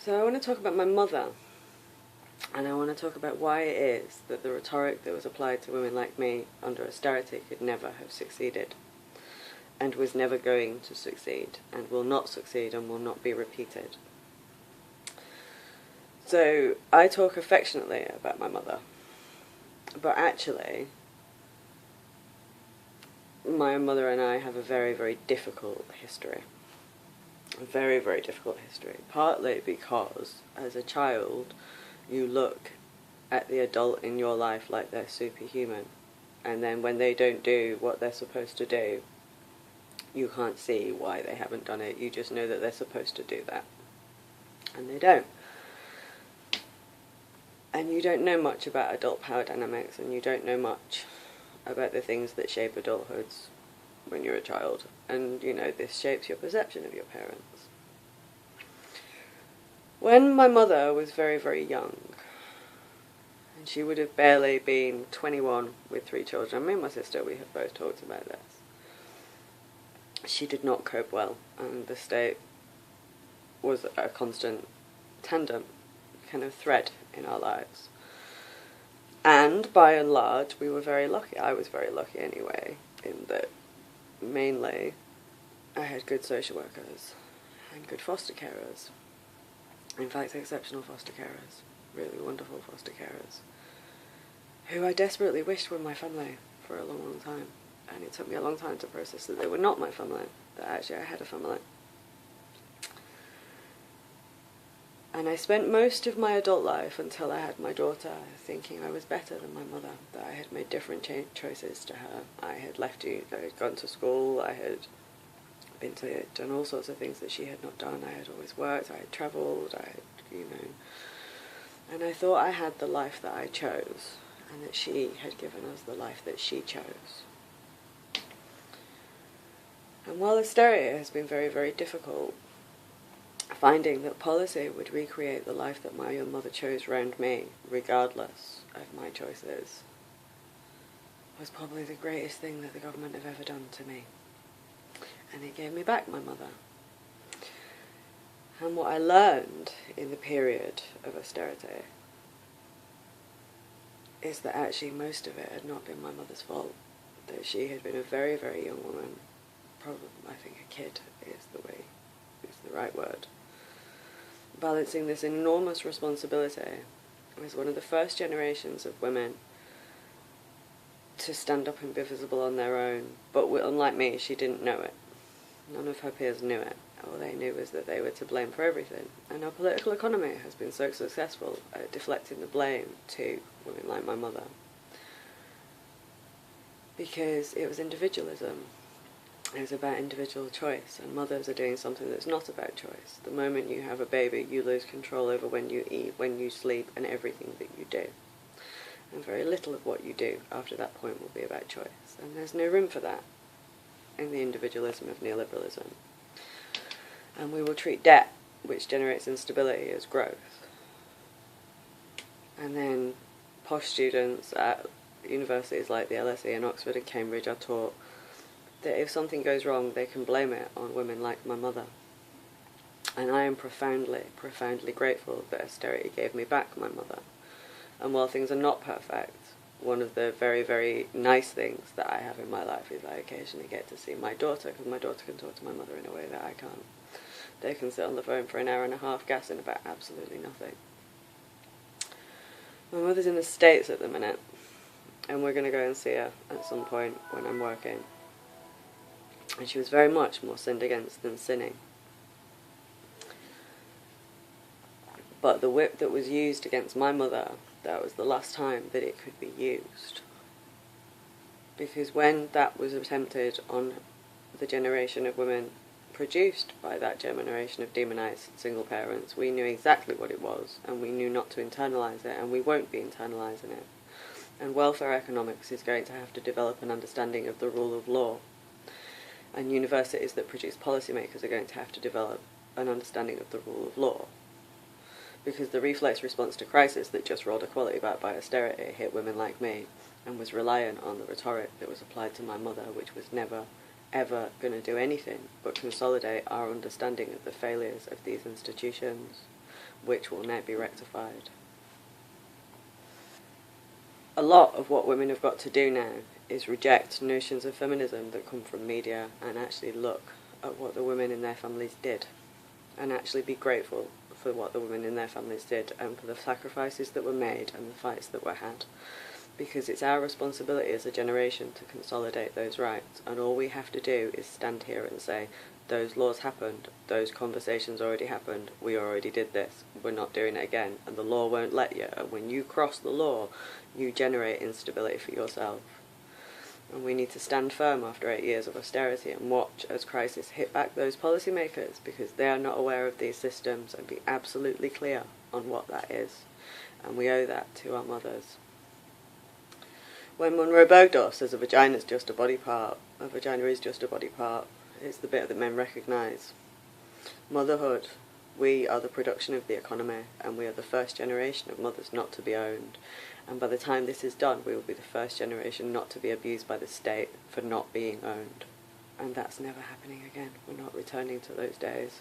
So I want to talk about my mother, and I want to talk about why it is that the rhetoric that was applied to women like me under austerity could never have succeeded, and was never going to succeed, and will not succeed, and will not be repeated. So I talk affectionately about my mother, but actually my mother and I have a very, very difficult history. A very, very difficult history. Partly because, as a child, you look at the adult in your life like they're superhuman. And then when they don't do what they're supposed to do, you can't see why they haven't done it. You just know that they're supposed to do that. And they don't. And you don't know much about adult power dynamics, and you don't know much about the things that shape adulthoods when you're a child. And, you know, this shapes your perception of your parents. When my mother was very, very young, and she would have barely been 21 with 3 children, me and my sister, we have both talked about this, she did not cope well, and the state was a constant tandem, kind of thread in our lives. And by and large, we were very lucky. I was very lucky anyway, in that mainly I had good social workers and good foster carers. In fact, exceptional foster carers, really wonderful foster carers, who I desperately wished were my family for a long, long time. And it took me a long time to process that they were not my family, that actually I had a family. And I spent most of my adult life until I had my daughter thinking I was better than my mother, that I had made different choices to her. I had I had gone to school, I had done all sorts of things that she had not done. I had always worked, I had travelled, and I thought I had the life that I chose, and that she had given us the life that she chose. And while austerity has been very, very difficult, finding that policy would recreate the life that my young mother chose round me, regardless of my choices, was probably the greatest thing that the government have ever done to me. And it gave me back my mother. And what I learned in the period of austerity is that actually most of it had not been my mother's fault. That she had been a very, very young woman, probably, I think a kid is the right word, balancing this enormous responsibility as one of the first generations of women to stand up and be visible on their own. But unlike me, she didn't know it. None of her peers knew it. All they knew was that they were to blame for everything. And our political economy has been so successful at deflecting the blame to women like my mother, because it was individualism. It was about individual choice, and mothers are doing something that's not about choice. The moment you have a baby, you lose control over when you eat, when you sleep, and everything that you do. And very little of what you do after that point will be about choice. And there's no room for that in the individualism of neoliberalism. And we will treat debt, which generates instability, as growth. And then posh students at universities like the LSE and Oxford and Cambridge are taught that if something goes wrong, they can blame it on women like my mother. And I am profoundly, profoundly grateful that austerity gave me back my mother. And while things are not perfect, one of the very, very nice things that I have in my life is I occasionally get to see my daughter, because my daughter can talk to my mother in a way that I can't. They can sit on the phone for an hour and a half gassing about absolutely nothing. My mother's in the States at the minute, and we're going to go and see her at some point when I'm working. And she was very much more sinned against than sinning. But the whip that was used against my mother, that was the last time that it could be used. Because when that was attempted on the generation of women produced by that generation of demonised single parents, we knew exactly what it was, and we knew not to internalise it, and we won't be internalising it. And welfare economics is going to have to develop an understanding of the rule of law. And universities that produce policymakers are going to have to develop an understanding of the rule of law. Because the reflex response to crisis that just rolled equality back by austerity hit women like me, and was reliant on the rhetoric that was applied to my mother, which was never, ever going to do anything but consolidate our understanding of the failures of these institutions, which will now be rectified. A lot of what women have got to do now is reject notions of feminism that come from media and actually look at what the women in their families did and actually be grateful for what the women in their families did and for the sacrifices that were made and the fights that were had. Because it's our responsibility as a generation to consolidate those rights, and all we have to do is stand here and say, those laws happened, those conversations already happened, we already did this, we're not doing it again, and the law won't let you, and when you cross the law, you generate instability for yourself. And we need to stand firm after 8 years of austerity and watch as crisis hit back those policymakers, because they are not aware of these systems, and be absolutely clear on what that is. And we owe that to our mothers. When Monroe Bergdorf says a vagina is just a body part, a vagina is just a body part, it's the bit that men recognise. Motherhood, we are the production of the economy, and we are the first generation of mothers not to be owned. And by the time this is done, we will be the first generation not to be abused by the state for not being owned. And that's never happening again. We're not returning to those days.